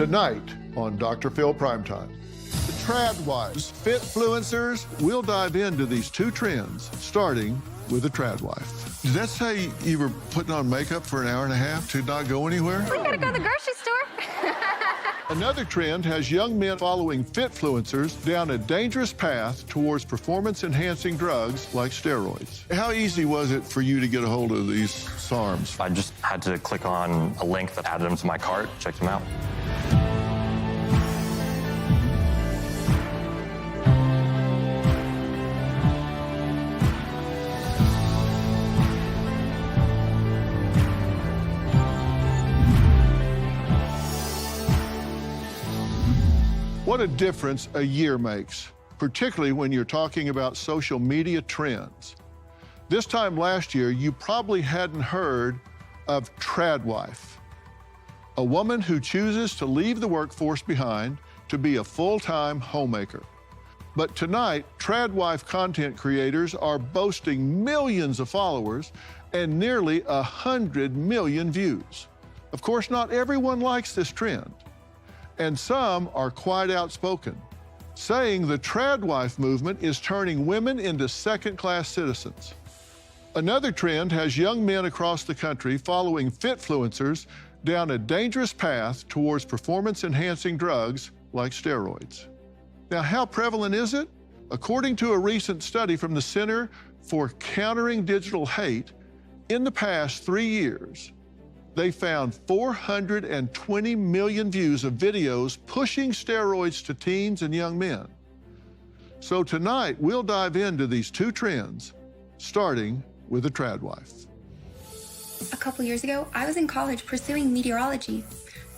Tonight on Dr. Phil Primetime. The trad wives, fitfluencers. We'll dive into these two trends, starting with the trad wife. Did that say you were putting on makeup for an hour and a half to not go anywhere? We gotta go to the grocery store. Another trend has young men following fitfluencers down a dangerous path towards performance-enhancing drugs like steroids. How easy was it for you to get a hold of these SARMs? I just had to click on a link that added them to my cart, check them out. What a difference a year makes, particularly when you're talking about social media trends. This time last year, you probably hadn't heard of trad wife, a woman who chooses to leave the workforce behind to be a full-time homemaker. But tonight, trad wife content creators are boasting millions of followers and nearly 100 million views. Of course, not everyone likes this trend. And some are quite outspoken, saying the trad wife movement is turning women into second-class citizens. Another trend has young men across the country following fitfluencers down a dangerous path towards performance-enhancing drugs like steroids. Now, how prevalent is it? According to a recent study from the Center for Countering Digital Hate, in the past 3 years, they found 420 million views of videos pushing steroids to teens and young men. So tonight, we'll dive into these two trends, starting with the trad wife. A couple years ago, I was in college pursuing meteorology.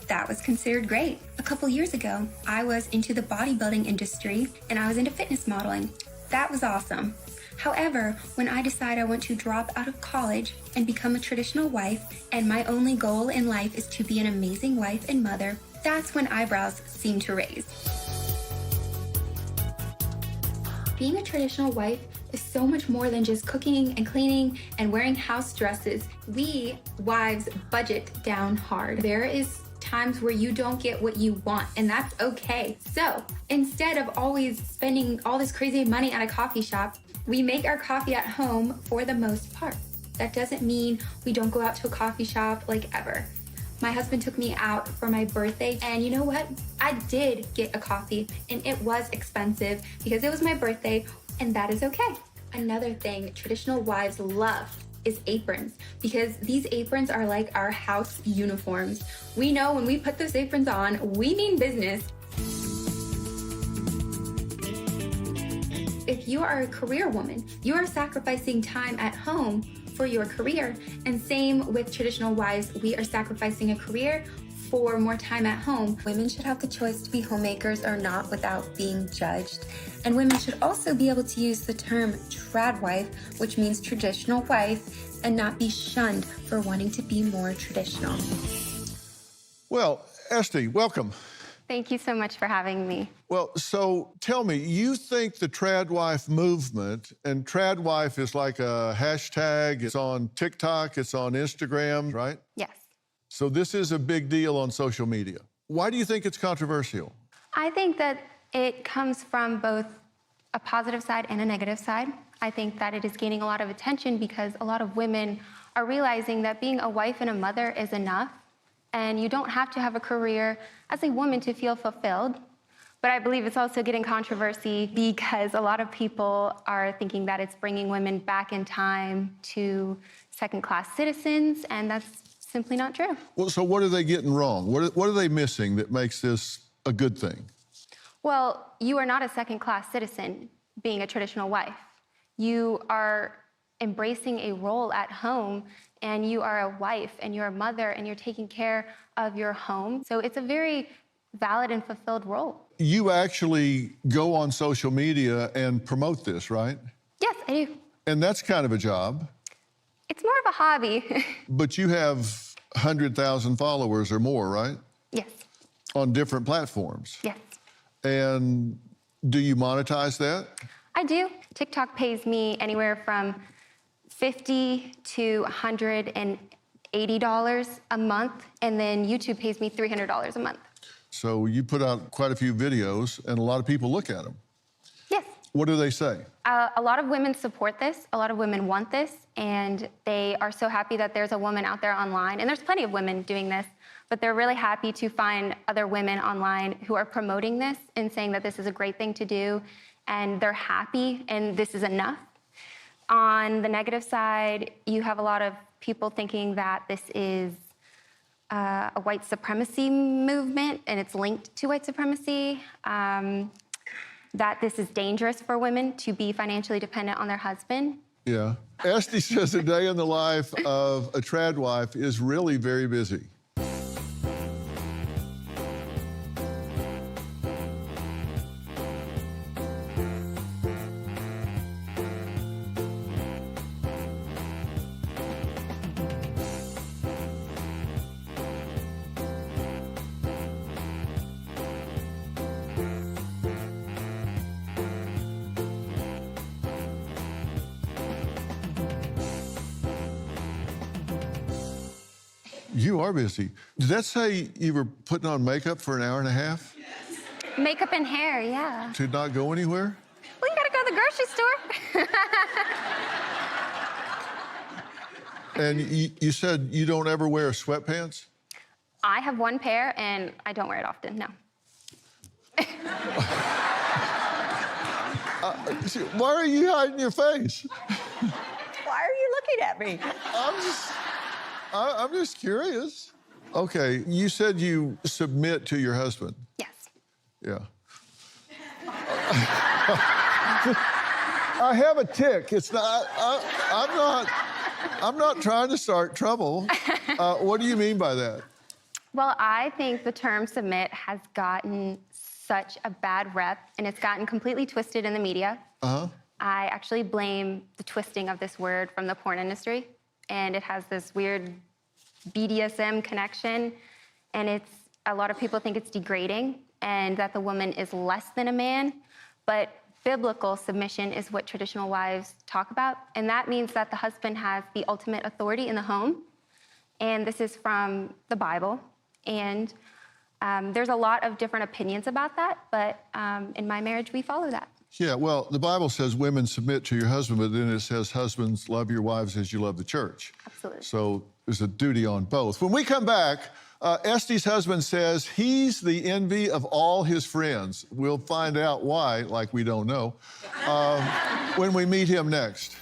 That was considered great. A couple years ago, I was into the bodybuilding industry and I was into fitness modeling. That was awesome. However, when I decide I want to drop out of college and become a traditional wife, and my only goal in life is to be an amazing wife and mother, that's when eyebrows seem to raise. Being a traditional wife is so much more than just cooking and cleaning and wearing house dresses. We wives budget down hard. There is times where you don't get what you want, and that's okay. So instead of always spending all this crazy money at a coffee shop, we make our coffee at home for the most part. That doesn't mean we don't go out to a coffee shop like ever. My husband took me out for my birthday, and you know what? I did get a coffee, and it was expensive because it was my birthday, and that is okay. Another thing traditional wives love is aprons, because these aprons are like our house uniforms. We know when we put those aprons on, we mean business. If you are a career woman, you are sacrificing time at home for your career. And same with traditional wives, we are sacrificing a career for more time at home. Women should have the choice to be homemakers or not without being judged. And women should also be able to use the term trad wife, which means traditional wife, and not be shunned for wanting to be more traditional. Well, Esty, welcome. Thank you so much for having me. Well, so tell me, you think the trad wife movement, and trad wife is like a hashtag, it's on TikTok, it's on Instagram, right? Yes. So this is a big deal on social media. Why do you think it's controversial? I think that it comes from both a positive side and a negative side. I think that it is gaining a lot of attention because a lot of women are realizing that being a wife and a mother is enough, and you don't have to have a career as a woman to feel fulfilled. But I believe it's also getting controversy because a lot of people are thinking that it's bringing women back in time to second-class citizens, and that's simply not true. Well, so what are they getting wrong? What are they missing that makes this a good thing? Well, you are not a second-class citizen being a traditional wife. You are embracing a role at home, and you are a wife, and you're a mother, and you're taking care of your home. So it's a very valid and fulfilled role. You actually go on social media and promote this, right? Yes, I do. And that's kind of a job. It's more of a hobby. But you have 100,000 followers or more, right? Yes. On different platforms. Yes. And do you monetize that? I do. TikTok pays me anywhere from $50 to $180 a month, and then YouTube pays me $300 a month. So you put out quite a few videos, and a lot of people look at them. Yes. What do they say? A lot of women support this. A lot of women want this, and they are so happy that there's a woman out there online. And there's plenty of women doing this, but they're really happy to find other women online who are promoting this and saying that this is a great thing to do, and they're happy, and this is enough. On the negative side, you have a lot of people thinking that this is a white supremacy movement, and it's linked to white supremacy. That this is dangerous for women to be financially dependent on their husband. Yeah. Esty says a day in the life of a trad wife is really very busy. You are busy. Did that say you were putting on makeup for an hour and a half? Makeup and hair, yeah. To not go anywhere? Well, you gotta go to the grocery store. And you said you don't ever wear sweatpants? I have one pair, and I don't wear it often, no. Why are you hiding your face? Why are you looking at me? I'm just curious. Okay, you said you submit to your husband. Yes. Yeah. I have a tick. It's not. I'm not trying to start trouble. What do you mean by that? Well, I think the term submit has gotten such a bad rep, and it's gotten completely twisted in the media. Uh-huh. I actually blame the twisting of this word from the porn industry, and it has this weird BDSM connection, and a lot of people think it's degrading and that the woman is less than a man, but biblical submission is what traditional wives talk about, and that means that the husband has the ultimate authority in the home, and this is from the Bible, and there's a lot of different opinions about that, but in my marriage, we follow that. Yeah, well, the Bible says women submit to your husband, but then it says husbands love your wives as you love the church. Absolutely. So there's a duty on both. When we come back, Esty's husband says he's the envy of all his friends. We'll find out why, like we don't know, when we meet him next.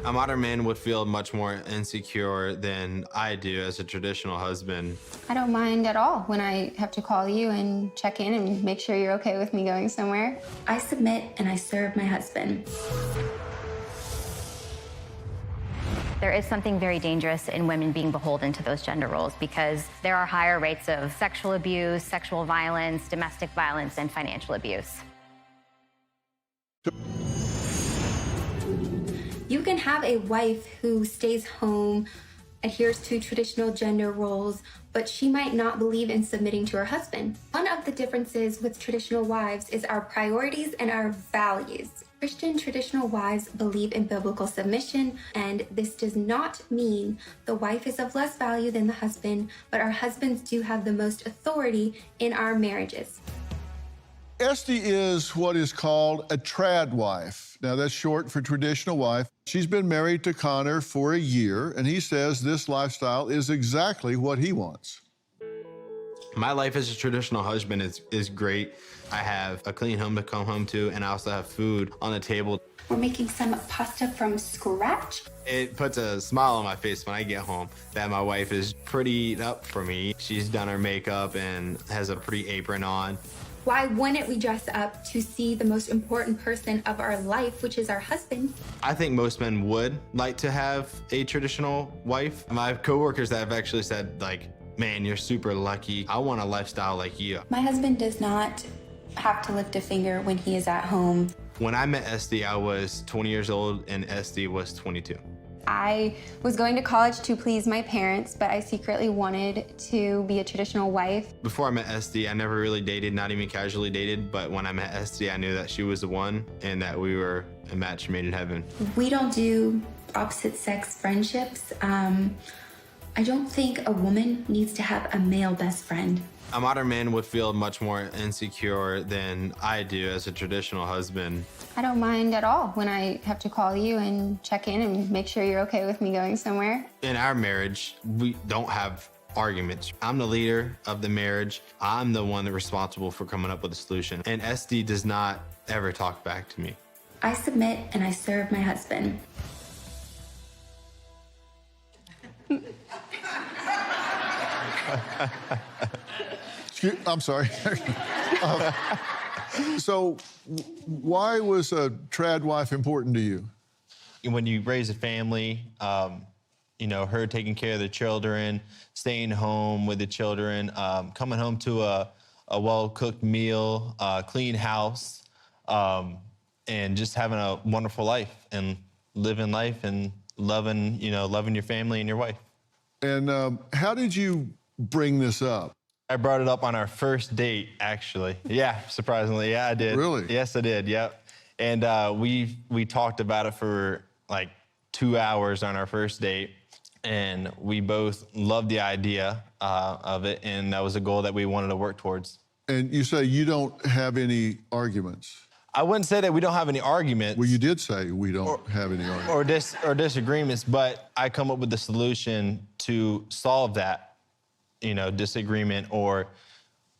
A modern man would feel much more insecure than I do as a traditional husband. I don't mind at all when I have to call you and check in and make sure you're okay with me going somewhere. I submit and I serve my husband. There is something very dangerous in women being beholden to those gender roles because there are higher rates of sexual abuse, sexual violence, domestic violence, and financial abuse. You can have a wife who stays home, adheres to traditional gender roles, but she might not believe in submitting to her husband. One of the differences with traditional wives is our priorities and our values. Christian traditional wives believe in biblical submission, and this does not mean the wife is of less value than the husband, but our husbands do have the most authority in our marriages. Esty is what is called a trad wife. Now, that's short for traditional wife. She's been married to Connor for a year, and he says this lifestyle is exactly what he wants. My life as a traditional husband is great. I have a clean home to come home to, and I also have food on the table. We're making some pasta from scratch. It puts a smile on my face when I get home that my wife is prettied up for me. She's done her makeup and has a pretty apron on. Why wouldn't we dress up to see the most important person of our life, which is our husband? I think most men would like to have a traditional wife. I have coworkers that have actually said, like, man, you're super lucky. I want a lifestyle like you. My husband does not have to lift a finger when he is at home. When I met Esty, I was 20 years old and Esty was 22. I was going to college to please my parents, but I secretly wanted to be a traditional wife. Before I met Esty, I never really dated, not even casually dated, but when I met Esty, I knew that she was the one and that we were a match made in heaven. We don't do opposite sex friendships. I don't think a woman needs to have a male best friend. A modern man would feel much more insecure than I do as a traditional husband. I don't mind at all when I have to call you and check in and make sure you're okay with me going somewhere. In our marriage, we don't have arguments. I'm the leader of the marriage. I'm the one that's responsible for coming up with a solution. And SD does not ever talk back to me. I submit and I serve my husband. I'm sorry. So why was a trad wife important to you? When you raise a family, you know, her taking care of the children, staying home with the children, coming home to a well-cooked meal, clean house, and just having a wonderful life and living life and loving your family and your wife. And how did you bring this up? I brought it up on our first date, actually. Yeah, surprisingly, yeah, I did. Really? Yes, I did, yep. And we talked about it for like 2 hours on our first date, and we both loved the idea of it, and that was a goal that we wanted to work towards. And you say you don't have any arguments. I wouldn't say that we don't have any arguments. Well, you did say we don't have any arguments. Or disagreements, but I come up with the solution to solve that, you know, disagreement. Or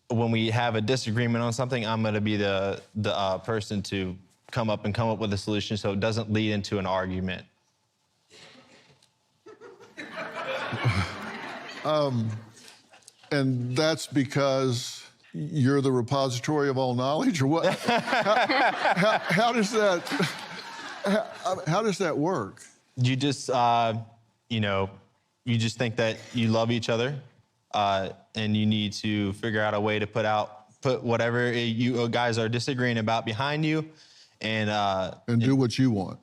when we have a disagreement on something, I'm gonna be the person to come up with a solution so it doesn't lead into an argument. And that's because you're the repository of all knowledge, or what? How does that work? You just, you know, you just think that you love each other, and you need to figure out a way to put whatever you guys are disagreeing about behind you, and do what you want.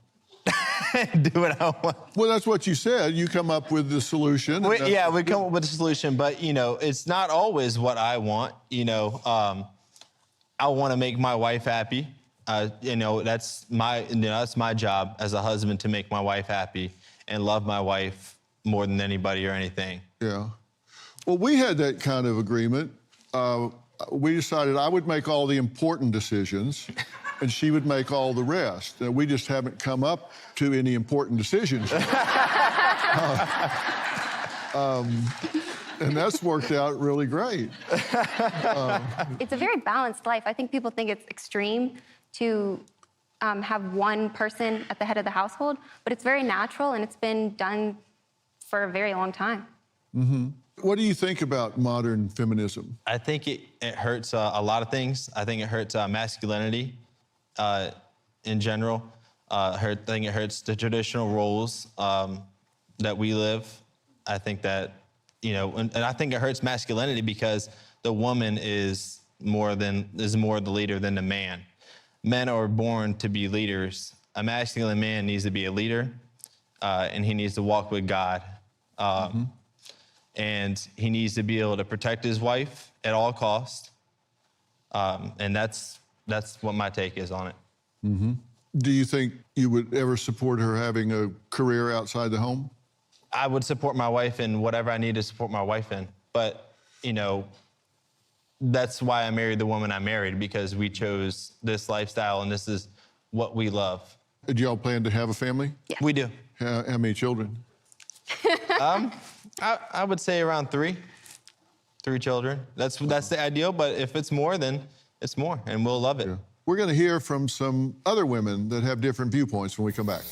do what I want. Well, that's what you said. You come up with the solution. We come up with a solution, but you know, it's not always what I want. You know, I want to make my wife happy. You know, that's my job as a husband, to make my wife happy and love my wife more than anybody or anything. Yeah. Well, we had that kind of agreement. We decided I would make all the important decisions and she would make all the rest. We just haven't come up to any important decisions. And that's worked out really great. It's a very balanced life. I think people think it's extreme to have one person at the head of the household, but it's very natural and it's been done for a very long time. Mm-hmm. What do you think about modern feminism? I think it hurts a lot of things. I think it hurts masculinity in general. I think it hurts the traditional roles that we live. I think that, you know, and I think it hurts masculinity because the woman is more the leader than the man. Men are born to be leaders. A masculine man needs to be a leader, and he needs to walk with God. And he needs to be able to protect his wife at all costs. And that's what my take is on it. Mm-hmm. Do you think you would ever support her having a career outside the home? I would support my wife in whatever I need to support my wife in. But, you know, that's why I married the woman I married, because we chose this lifestyle and this is what we love. Do y'all plan to have a family? Yeah. We do. How many children? I would say around 3 children. That's the ideal, but if it's more, then it's more, and we'll love it. Yeah. We're going to hear from some other women that have different viewpoints when we come back.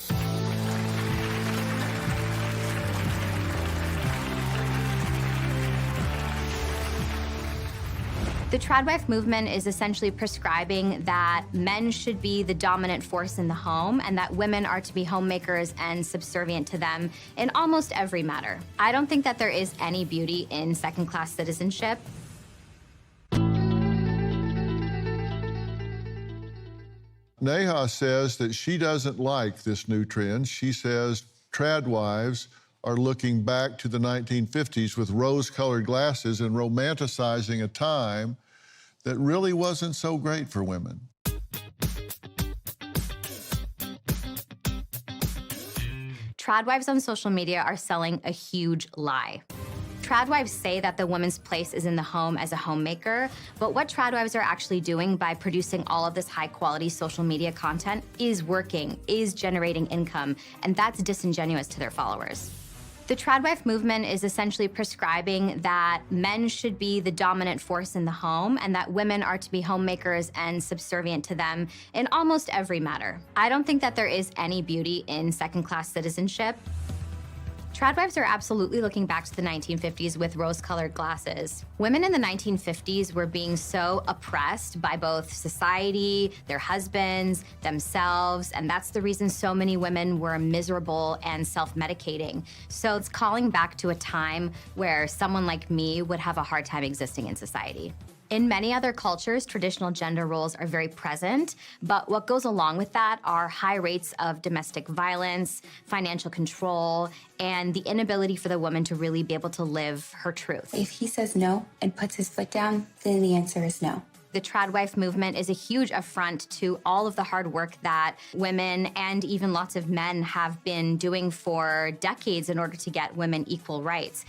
The tradwife movement is essentially prescribing that men should be the dominant force in the home and that women are to be homemakers and subservient to them in almost every matter. I don't think that there is any beauty in second-class citizenship. Neha says that she doesn't like this new trend. She says trad wives are looking back to the 1950s with rose-colored glasses and romanticizing a time that really wasn't so great for women. Tradwives on social media are selling a huge lie. Tradwives say that the woman's place is in the home as a homemaker, but what tradwives are actually doing by producing all of this high-quality social media content is working, is generating income, and that's disingenuous to their followers. The tradwife movement is essentially prescribing that men should be the dominant force in the home and that women are to be homemakers and subservient to them in almost every matter. I don't think that there is any beauty in second-class citizenship. Tradwives are absolutely looking back to the 1950s with rose-colored glasses. Women in the 1950s were being so oppressed by both society, their husbands, themselves, and that's the reason so many women were miserable and self-medicating. So it's calling back to a time where someone like me would have a hard time existing in society. In many other cultures, traditional gender roles are very present, but what goes along with that are high rates of domestic violence, financial control, and the inability for the woman to really be able to live her truth. If he says no and puts his foot down, then the answer is no. The tradwife movement is a huge affront to all of the hard work that women and even lots of men have been doing for decades in order to get women equal rights.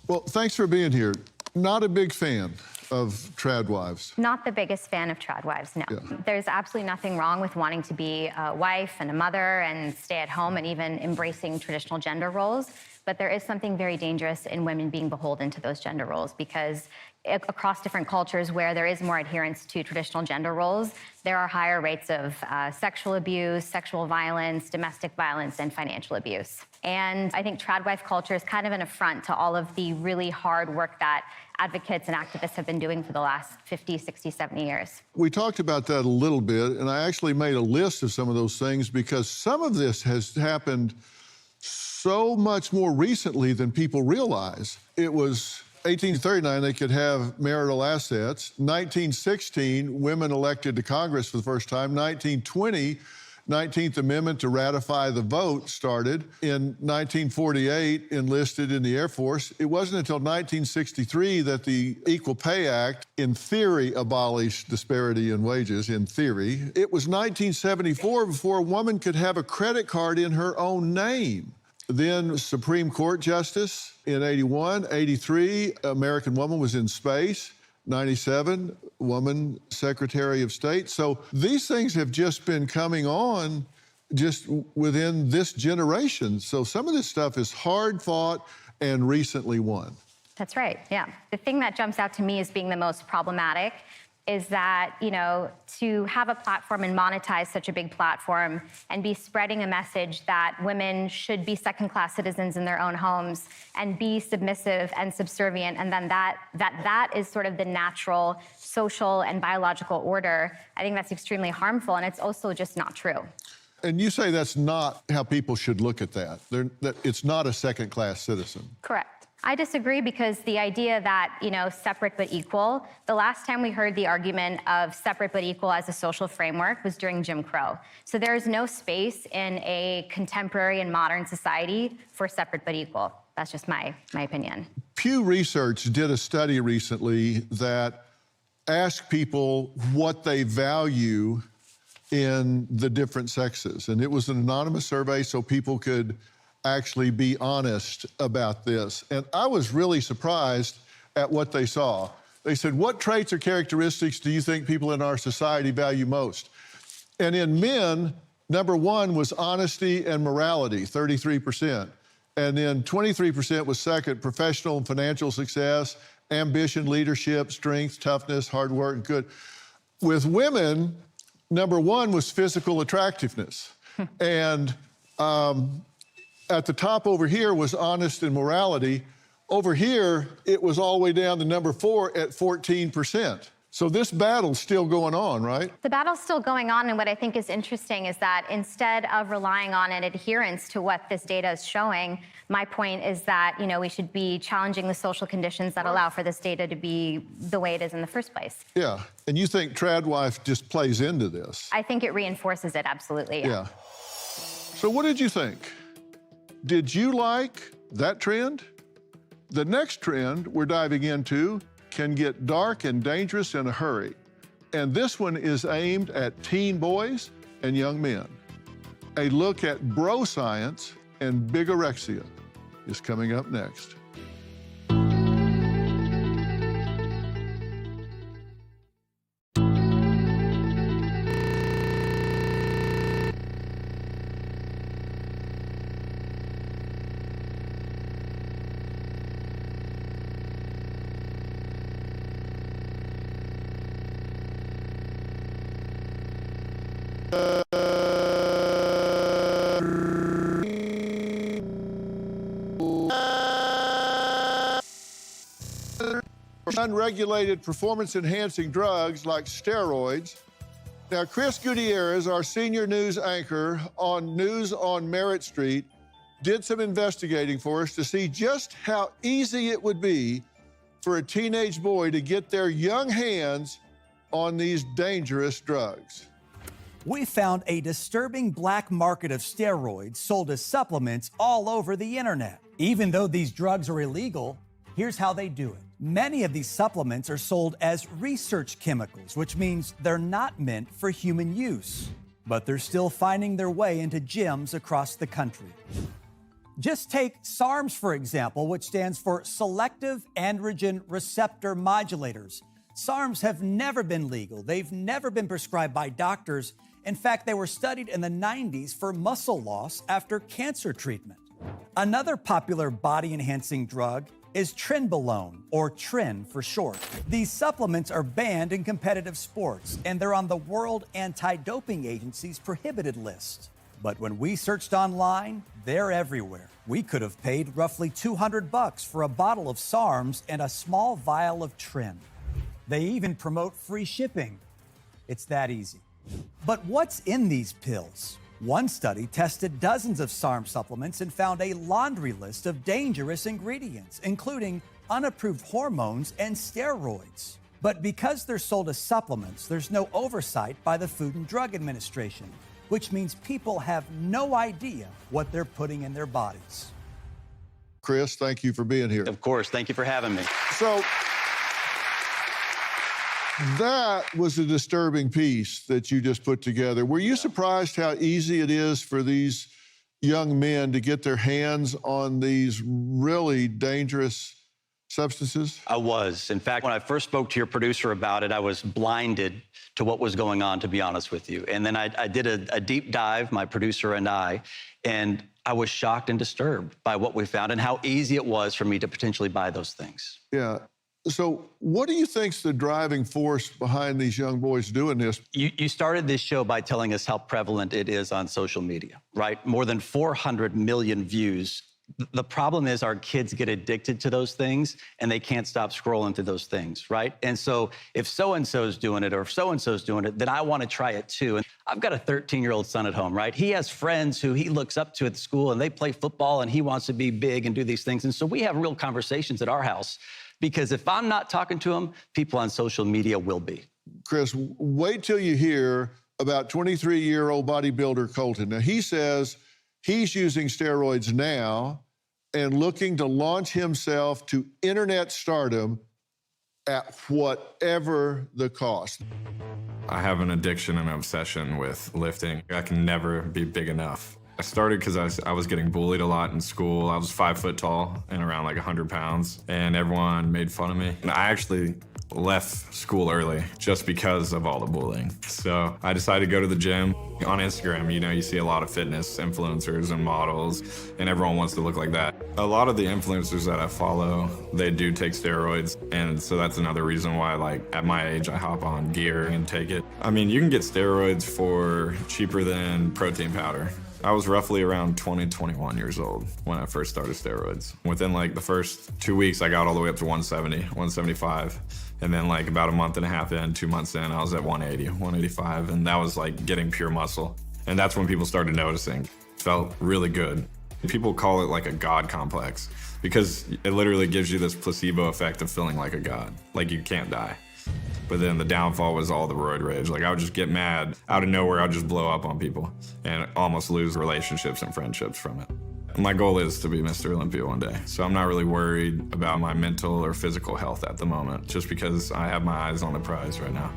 Well, thanks for being here. Not a big fan of tradwives. Not the biggest fan of tradwives, no. Yeah. There's absolutely nothing wrong with wanting to be a wife and a mother and stay at home and even embracing traditional gender roles. But there is something very dangerous in women being beholden to those gender roles because across different cultures where there is more adherence to traditional gender roles, there are higher rates of sexual abuse, sexual violence, domestic violence, and financial abuse. And I think tradwife culture is kind of an affront to all of the really hard work that advocates and activists have been doing for the last 50, 60, 70 years. We talked about that a little bit, and I actually made a list of some of those things because some of this has happened so much more recently than people realize. It was 1839, they could have marital assets. 1916, women elected to Congress for the first time. 1920, 19th Amendment to ratify the vote started. In 1948, enlisted in the Air Force. It wasn't until 1963 that the Equal Pay Act, in theory, abolished disparity in wages, in theory. It was 1974 before a woman could have a credit card in her own name. Then Supreme Court Justice in 81, 83, American woman was in space. 97, woman Secretary of State. So these things have just been coming on just within this generation. So some of this stuff is hard fought and recently won. That's right, yeah. The thing that jumps out to me as being the most problematic is that, you know, to have a platform and monetize such a big platform and be spreading a message that women should be second-class citizens in their own homes and be submissive and subservient, and then that is sort of the natural social and biological order, I think that's extremely harmful, and it's also just not true. And you say that's not how people should look at that. That it's not a second-class citizen. Correct. I disagree because the idea that, you know, separate but equal, the last time we heard the argument of separate but equal as a social framework was during Jim Crow. So there is no space in a contemporary and modern society for separate but equal. That's just my opinion. Pew Research did a study recently that asked people what they value in the different sexes. And it was an anonymous survey so people could actually be honest about this. And I was really surprised at what they saw. They said, what traits or characteristics do you think people in our society value most? And in men, number one was honesty and morality, 33%. And then 23% was second, professional and financial success, ambition, leadership, strength, toughness, hard work, good. With women, number one was physical attractiveness. And at the top over here was honest and morality. Over here, it was all the way down to number 4 at 14%. So this battle's still going on, right? The battle's still going on, and what I think is interesting is that instead of relying on an adherence to what this data is showing, my point is that, you know, we should be challenging the social conditions that allow for this data to be the way it is in the first place. Yeah, and you think tradwife just plays into this? I think it reinforces it, absolutely. Yeah. So what did you think? Did you like that trend? The next trend we're diving into can get dark and dangerous in a hurry. And this one is aimed at teen boys and young men. A look at bro science and bigorexia is coming up next. Unregulated performance-enhancing drugs like steroids. Now, Chris Gutierrez, our senior news anchor on News on Merritt Street, did some investigating for us to see just how easy it would be for a teenage boy to get their young hands on these dangerous drugs. We found a disturbing black market of steroids sold as supplements all over the internet. Even though these drugs are illegal, here's how they do it. Many of these supplements are sold as research chemicals, which means they're not meant for human use. But they're still finding their way into gyms across the country. Just take SARMs, for example, which stands for Selective Androgen Receptor Modulators. SARMs have never been legal. They've never been prescribed by doctors. In fact, they were studied in the 90s for muscle loss after cancer treatment. Another popular body-enhancing drug is Trenbolone, or Tren for short. These supplements are banned in competitive sports, and they're on the World Anti-Doping Agency's prohibited list. But when we searched online, they're everywhere. We could have paid roughly $200 for a bottle of SARMs and a small vial of Tren. They even promote free shipping. It's that easy. But what's in these pills? One study tested dozens of SARM supplements and found a laundry list of dangerous ingredients, including unapproved hormones and steroids. But because they're sold as supplements, there's no oversight by the Food and Drug Administration, which means people have no idea what they're putting in their bodies. Chris, thank you for being here. Of course, thank you for having me. So, that was a disturbing piece that you just put together. Were you surprised how easy it is for these young men to get their hands on these really dangerous substances? I was. In fact, when I first spoke to your producer about it, I was blinded to what was going on, to be honest with you. And then I did a deep dive, my producer and I was shocked and disturbed by what we found and how easy it was for me to potentially buy those things. Yeah. So what do you think's the driving force behind these young boys doing this? You started this show by telling us how prevalent it is on social media, right? More than 400 million views. The problem is our kids get addicted to those things and they can't stop scrolling through those things, right? And so if so-and-so's doing it or if so-and-so's doing it, then I want to try it too. And I've got a 13-year-old son at home, right? He has friends who he looks up to at school and they play football and he wants to be big and do these things. And so we have real conversations at our house because if I'm not talking to him, people on social media will be. Chris, wait till you hear about 23-year-old bodybuilder Colton. Now, he says he's using steroids now and looking to launch himself to internet stardom at whatever the cost. I have an addiction and obsession with lifting. I can never be big enough. I started because I was getting bullied a lot in school. I was 5 foot tall and around like 100 pounds, and everyone made fun of me. And I actually left school early just because of all the bullying. So I decided to go to the gym. On Instagram, you know, you see a lot of fitness influencers and models, and everyone wants to look like that. A lot of the influencers that I follow, they do take steroids, and so that's another reason why, like, at my age, I hop on gear and take it. I mean, you can get steroids for cheaper than protein powder. I was roughly around 20, 21 years old when I first started steroids. Within like the first 2 weeks, I got all the way up to 170, 175. And then like about a month and a half in, 2 months in, I was at 180, 185. And that was like getting pure muscle. And that's when people started noticing. Felt really good. People call it like a God complex because it literally gives you this placebo effect of feeling like a god, like you can't die. But then the downfall was all the roid rage. Like I would just get mad out of nowhere. I'd just blow up on people and almost lose relationships and friendships from it. My goal is to be Mr. Olympia one day. So I'm not really worried about my mental or physical health at the moment, just because I have my eyes on the prize right now.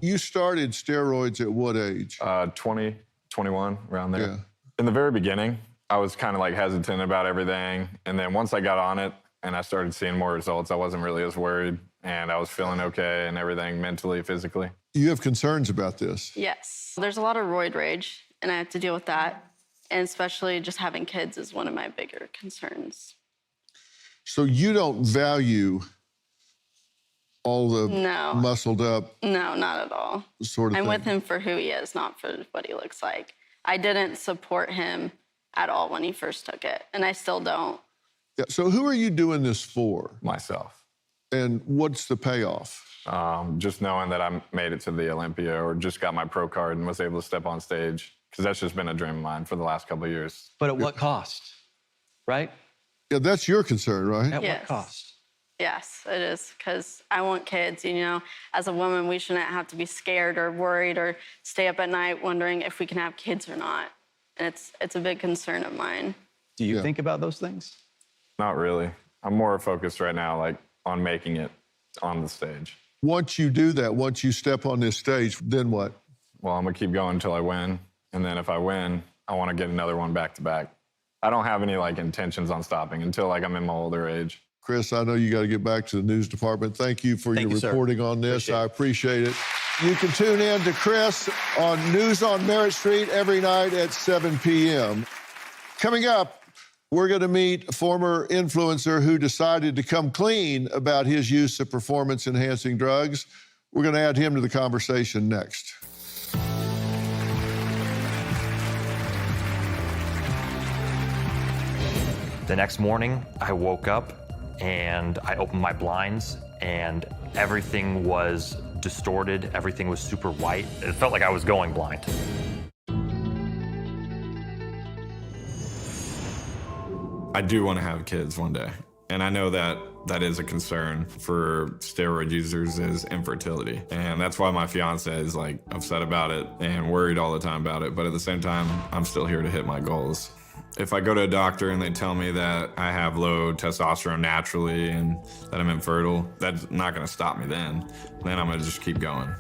You started steroids at what age? 20, 21, around there. Yeah. In the very beginning, I was kind of like hesitant about everything. And then once I got on it and I started seeing more results, I wasn't really as worried. And I was feeling okay and everything mentally, physically. You have concerns about this. Yes. There's a lot of roid rage, and I have to deal with that. And especially just having kids is one of my bigger concerns. So you don't value all the muscled up No, not at all. sort of I'm thing? with him for who he is, not for what he looks like. I didn't support him at all when he first took it, and I still don't. Yeah. So who are you doing this for? Myself. And what's the payoff? Just knowing that I made it to the Olympia or just got my pro card and was able to step on stage, because that's just been a dream of mine for the last couple of years. But at what cost, right? Yeah, that's your concern, right? At Yes. what cost? Yes, it is, because I want kids, you know. As a woman, we shouldn't have to be scared or worried or stay up at night wondering if we can have kids or not. And it's a big concern of mine. Do you think about those things? Not really. I'm more focused right now, like, on making it on the stage. Once you do that, once you step on this stage, then what? Well, I'm gonna keep going until I win. And then if I win, I wanna get another one back to back. I don't have any like intentions on stopping until like I'm in my older age. Chris, I know you got to get back to the news department. Thank you for your reporting on this. I appreciate it. You can tune in to Chris on News on Merritt Street every night at 7 p.m. Coming up, we're going to meet a former influencer who decided to come clean about his use of performance-enhancing drugs. We're going to add him to the conversation next. The next morning, I woke up and I opened my blinds and everything was distorted. Everything was super white. It felt like I was going blind. I do want to have kids one day. And I know that that is a concern for steroid users is infertility. And that's why my fiance is like upset about it and worried all the time about it. But at the same time, I'm still here to hit my goals. If I go to a doctor and they tell me that I have low testosterone naturally and that I'm infertile, that's not gonna stop me then. Then I'm gonna just keep going.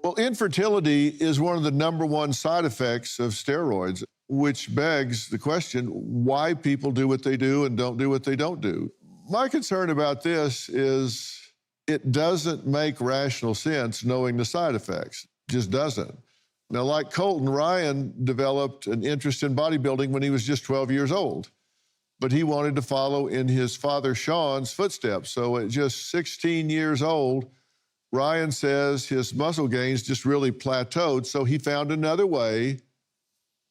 Well, infertility is one of the #1 side effects of steroids, which begs the question why people do what they do and don't do what they don't do. My concern about this is it doesn't make rational sense knowing the side effects. It just doesn't. Now, like Colton, Ryan developed an interest in bodybuilding when he was just 12 years old, but he wanted to follow in his father Sean's footsteps. So at just 16 years old, Ryan says his muscle gains just really plateaued, so he found another way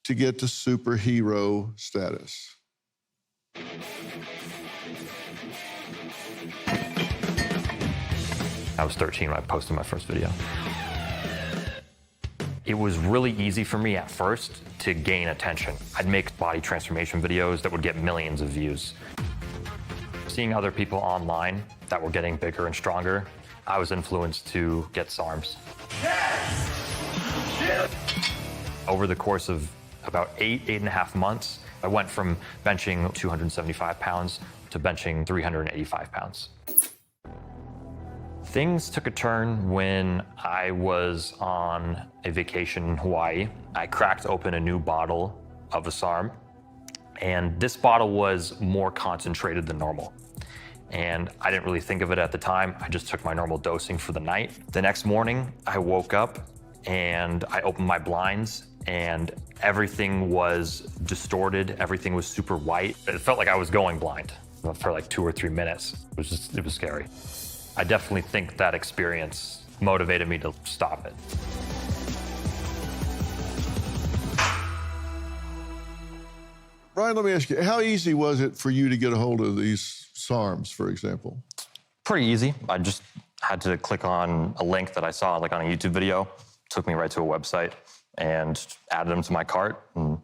to get to superhero status. I was 13 when I posted my first video. It was really easy for me at first to gain attention. I'd make body transformation videos that would get millions of views. Seeing other people online that were getting bigger and stronger, I was influenced to get SARMs. Over the course of about 8.5 months, I went from benching 275 pounds to benching 385 pounds. Things took a turn when I was on a vacation in Hawaii. I cracked open a new bottle of a SARM, and this bottle was more concentrated than normal. And I didn't really think of it at the time. I just took my normal dosing for the night. The next morning, I woke up and I opened my blinds and everything was distorted. Everything was super white. It felt like I was going blind for like 2 or 3 minutes. It was scary. I definitely think that experience motivated me to stop it. Ryan, let me ask you, how easy was it for you to get a hold of these SARMs, for example? Pretty easy. I just had to click on a link that I saw like on a YouTube video. Took me right to a website and added them to my cart and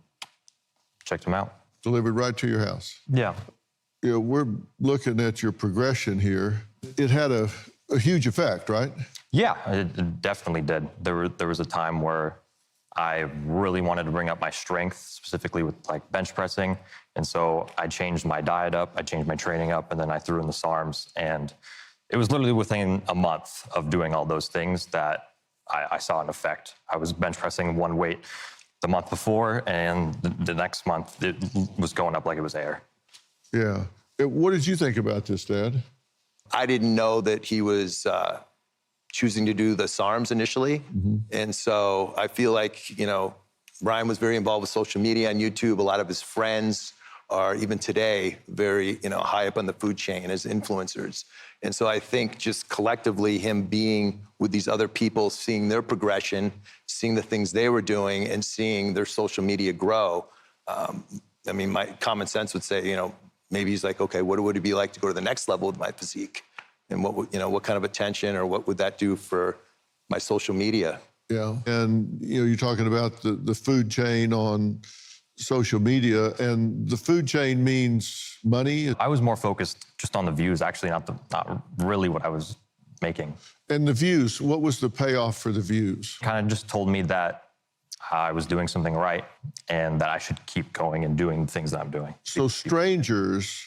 checked them out. Delivered right to your house? Yeah. You know, we're looking at your progression here. It had a huge effect, right? Yeah, it definitely did. There was a time where I really wanted to bring up my strength, specifically with like bench pressing. And so I changed my diet up, I changed my training up, and then I threw in the SARMs, and It was literally within a month of doing all those things that I saw an effect. I was bench pressing one weight the month before, and the next month it was going up like it was air. Yeah. What did you think about this, Dad? I didn't know that he was choosing to do the SARMs initially. And so I feel like, you know, Ryan was very involved with social media on YouTube. A lot of his friends are, even today, very, you know, high up on the food chain as influencers. And so I think just collectively him being with these other people, seeing their progression, seeing the things they were doing, and seeing their social media grow, I mean, my common sense would say, you know, maybe he's like, okay, what would it be like to go to the next level with my physique? And what would, you know, what kind of attention or what would that do for my social media? Yeah. And, you know, you're talking about the food chain on social media, and the food chain means money. I was more focused just on the views, actually, not really what I was making. And the views, what was the payoff for the views? Kind of just told me that I was doing something right and that I should keep going and doing the things that I'm doing. So strangers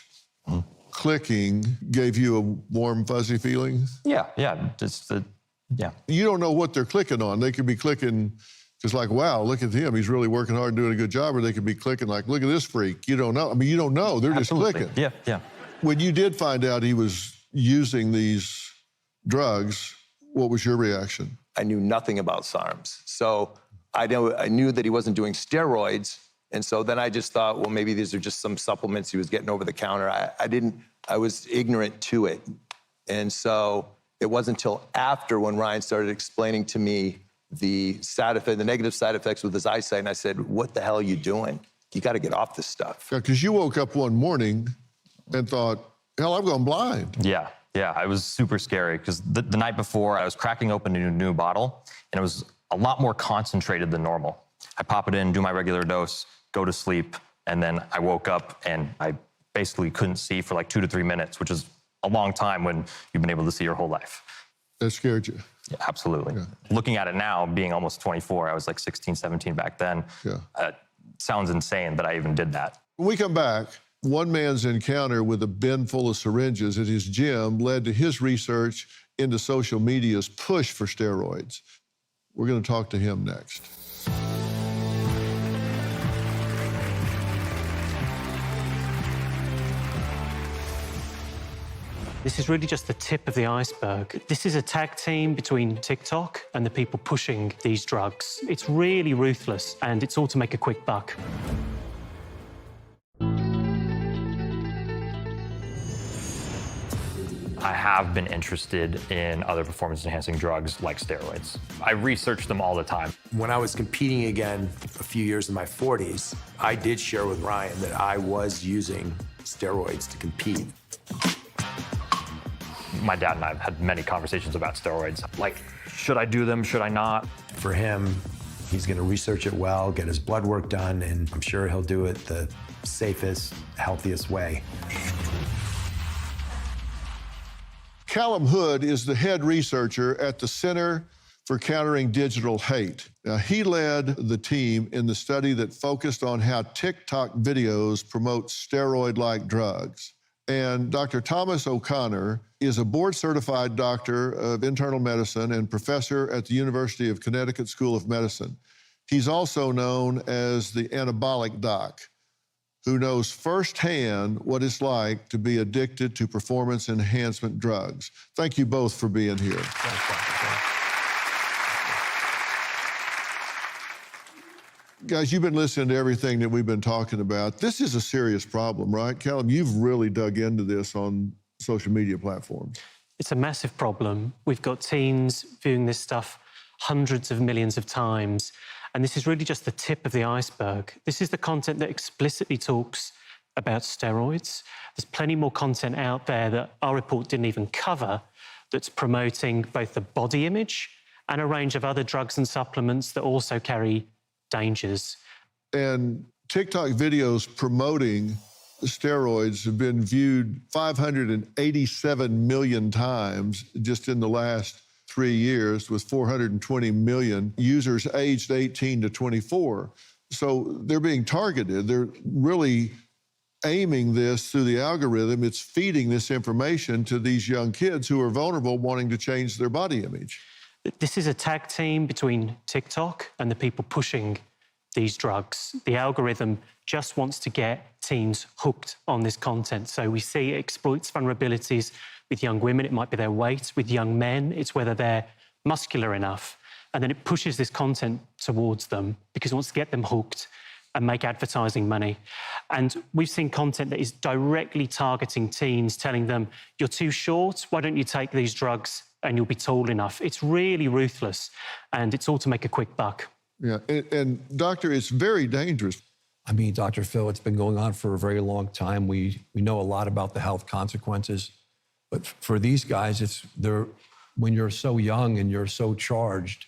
clicking gave you a warm, fuzzy feeling? Yeah, just yeah. You don't know what they're clicking on. They could be clicking just like, wow, look at him. He's really working hard and doing a good job. Or they could be clicking like, look at this freak. You don't know. I mean, you don't know. They're Absolutely. just clicking. Yeah. When you did find out he was using these drugs, what was your reaction? I knew nothing about SARMs. So I knew that he wasn't doing steroids. And so then I just thought, well, maybe these are just some supplements he was getting over the counter. I was ignorant to it. And so it wasn't until after when Ryan started explaining to me the negative side effects with his eyesight, and I said, what the hell are you doing? You got to get off this stuff. Yeah, because you woke up one morning and thought, hell, I've gone blind. Yeah, it was super scary because the night before I was cracking open a new bottle, and it was a lot more concentrated than normal. I pop it in, do my regular dose, go to sleep, and then I woke up and I basically couldn't see for like 2 to 3 minutes, which is a long time when you've been able to see your whole life. That scared you? Yeah, absolutely. Yeah. Looking at it now, being almost 24, I was like 16, 17 back then. Yeah. Sounds insane that I even did that. When we come back, one man's encounter with a bin full of syringes at his gym led to his research into social media's push for steroids. We're going to talk to him next. This is really just the tip of the iceberg. This is a tag team between TikTok and the people pushing these drugs. It's really ruthless, and it's all to make a quick buck. I have been interested in other performance-enhancing drugs like steroids. I research them all the time. When I was competing again a few years in my 40s, I did share with Ryan that I was using steroids to compete. My dad and I have had many conversations about steroids. Like, should I do them? Should I not? For him, he's going to research it well, get his blood work done, and I'm sure he'll do it the safest, healthiest way. Callum Hood is the head researcher at the Center for Countering Digital Hate. Now, he led the team in the study that focused on how TikTok videos promote steroid-like drugs. And Dr. Thomas O'Connor is a board-certified doctor of internal medicine and professor at the University of Connecticut School of Medicine. He's also known as the anabolic doc, who knows firsthand what it's like to be addicted to performance enhancement drugs. Thank you both for being here. Guys, you've been listening to everything that we've been talking about. This is a serious problem, right? Callum, you've really dug into this on social media platforms. It's a massive problem. We've got teens viewing this stuff hundreds of millions of times, and this is really just the tip of the iceberg. This is the content that explicitly talks about steroids. There's plenty more content out there that our report didn't even cover that's promoting both the body image and a range of other drugs and supplements that also carry dangers. And TikTok videos promoting steroids have been viewed 587 million times just in the last 3 years, with 420 million users aged 18 to 24. So they're being targeted. They're really aiming this through the algorithm. It's feeding this information to these young kids who are vulnerable, wanting to change their body image. This is a tag team between TikTok and the people pushing these drugs. The algorithm just wants to get teens hooked on this content. So we see it exploits vulnerabilities with young women. It might be their weight. With young men, it's whether they're muscular enough. And then it pushes this content towards them because it wants to get them hooked and make advertising money. And we've seen content that is directly targeting teens, telling them, you're too short, why don't you take these drugs and you'll be tall enough. It's really ruthless, and it's all to make a quick buck. Yeah, and Doctor, it's very dangerous. I mean, Dr. Phil, it's been going on for a very long time. We know a lot about the health consequences, but for these guys, when you're so young and you're so charged,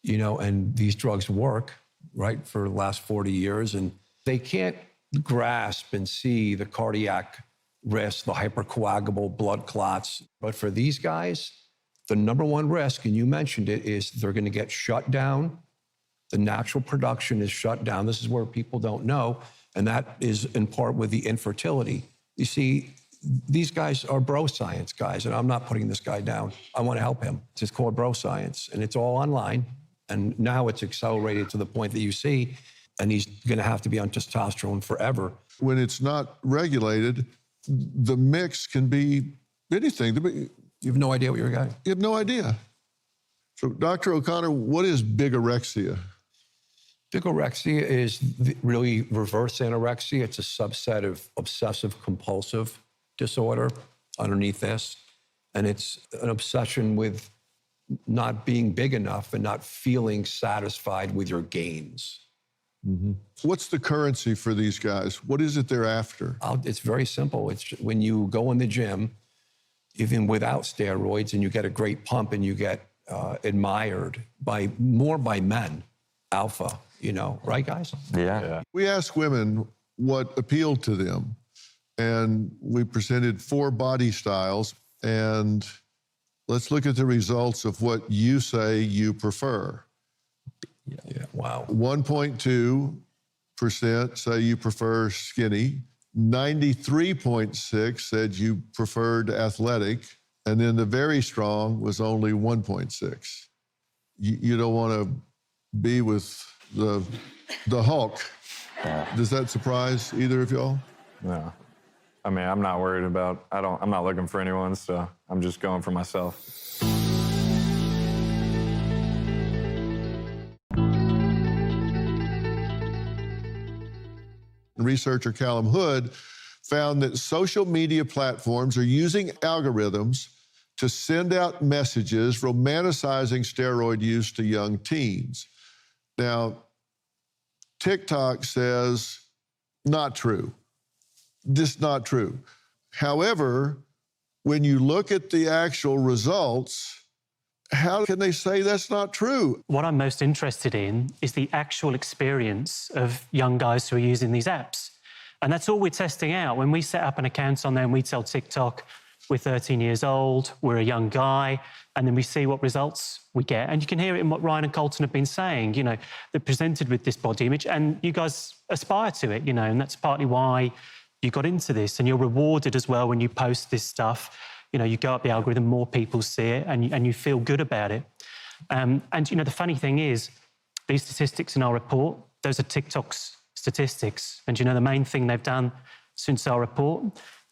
you know, and these drugs work, right, for the last 40 years, and they can't grasp and see the cardiac risk, the hypercoagulable blood clots. But for these guys, the number one risk, and you mentioned it, is they're going to get shut down. The natural production is shut down. This is where people don't know, and that is in part with the infertility. You see, these guys are bro science guys, and I'm not putting this guy down. I want to help him. It's just called bro science, and it's all online. And now it's accelerated to the point that you see, and he's going to have to be on testosterone forever. When it's not regulated, the mix can be anything. You have no idea what you're getting. You have no idea. So, Dr. O'Connor, what is bigorexia? Bigorexia is really reverse anorexia. It's a subset of obsessive compulsive disorder underneath this. And it's an obsession with not being big enough and not feeling satisfied with your gains. Mm-hmm. What's the currency for these guys? What is it they're after? It's very simple. It's when you go in the gym, even without steroids, and you get a great pump and you get admired more by men, alpha, you know, right, guys? Yeah. We asked women what appealed to them, and we presented 4 body styles, and let's look at the results of what you say you prefer. Yeah, wow. 1.2% say you prefer skinny. 93.6 said you preferred athletic. And then the very strong was only 1.6. You don't want to be with the Hulk. Does that surprise either of y'all? No. I mean, I'm not worried about, I'm not looking for anyone, so I'm just going for myself. Researcher Callum Hood found that social media platforms are using algorithms to send out messages romanticizing steroid use to young teens. Now, TikTok says, not true. This not true. However, when you look at the actual results, how can they say that's not true? What I'm most interested in is the actual experience of young guys who are using these apps. And that's all we're testing out. When we set up an account on there and we tell TikTok, we're 13 years old, we're a young guy, and then we see what results we get. And you can hear it in what Ryan and Colton have been saying, you know, they're presented with this body image and you guys aspire to it, you know, and that's partly why you got into this. And you're rewarded as well when you post this stuff. You know, you go up the algorithm, more people see it, and you feel good about it. And, you know, the funny thing is, these statistics in our report, those are TikTok's statistics. And, you know, the main thing they've done since our report,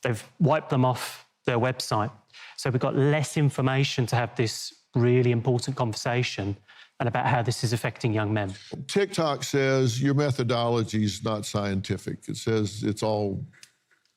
they've wiped them off their website. So we've got less information to have this really important conversation and about how this is affecting young men. TikTok says your methodology is not scientific. It says it's all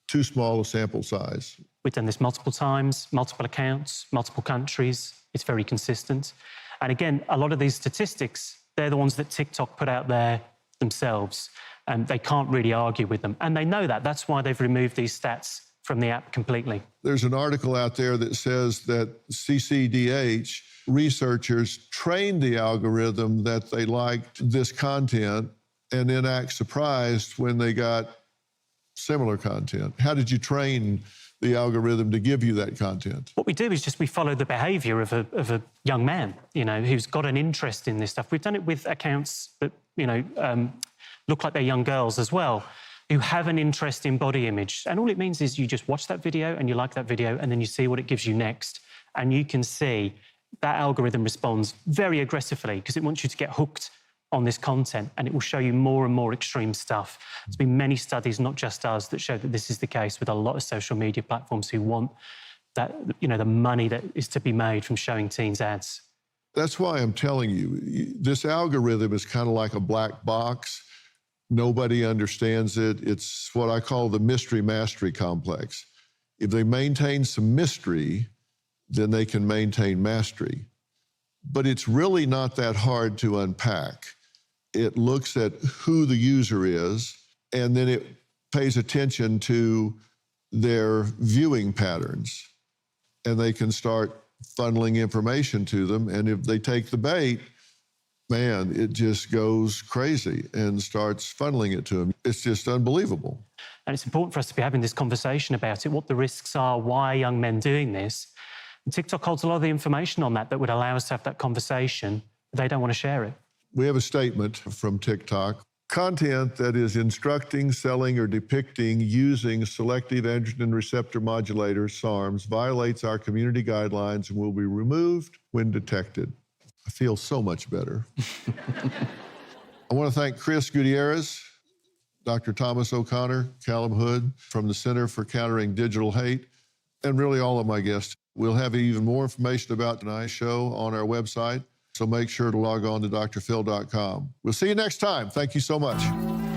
too small a sample size. We've done this multiple times, multiple accounts, multiple countries. It's very consistent. And again, a lot of these statistics, they're the ones that TikTok put out there themselves, and they can't really argue with them. And they know that. That's why they've removed these stats from the app completely. There's an article out there that says that CCDH researchers trained the algorithm that they liked this content and then act surprised when they got similar content. How did you train the algorithm to give you that content? What we do is just we follow the behaviour of a young man, you know, who's got an interest in this stuff. We've done it with accounts that, you know, look like they're young girls as well. who have an interest in body image. And all it means is you just watch that video and you like that video and then you see what it gives you next. And you can see that algorithm responds very aggressively because it wants you to get hooked on this content, and it will show you more and more extreme stuff. There's been many studies, not just us, that show that this is the case with a lot of social media platforms who want that, the money that is to be made from showing teens ads. That's why I'm telling you, this algorithm is kind of like a black box. Nobody understands it. It's what I call the mystery mastery complex. If they maintain some mystery, then they can maintain mastery. But it's really not that hard to unpack. It looks at who the user is, and then it pays attention to their viewing patterns. And they can start funneling information to them. And if they take the bait, man, it just goes crazy and starts funneling it to them. It's just unbelievable. And it's important for us to be having this conversation about it, what the risks are, why are young men doing this. And TikTok holds a lot of the information on that would allow us to have that conversation. But they don't want to share it. We have a statement from TikTok. Content that is instructing, selling, or depicting using selective androgen receptor modulators, SARMs, violates our community guidelines and will be removed when detected. I feel so much better. I want to thank Chris Gutierrez, Dr. Thomas O'Connor, Callum Hood from the Center for Countering Digital Hate, and really all of my guests. We'll have even more information about tonight's show on our website, so make sure to log on to drphil.com. We'll see you next time. Thank you so much.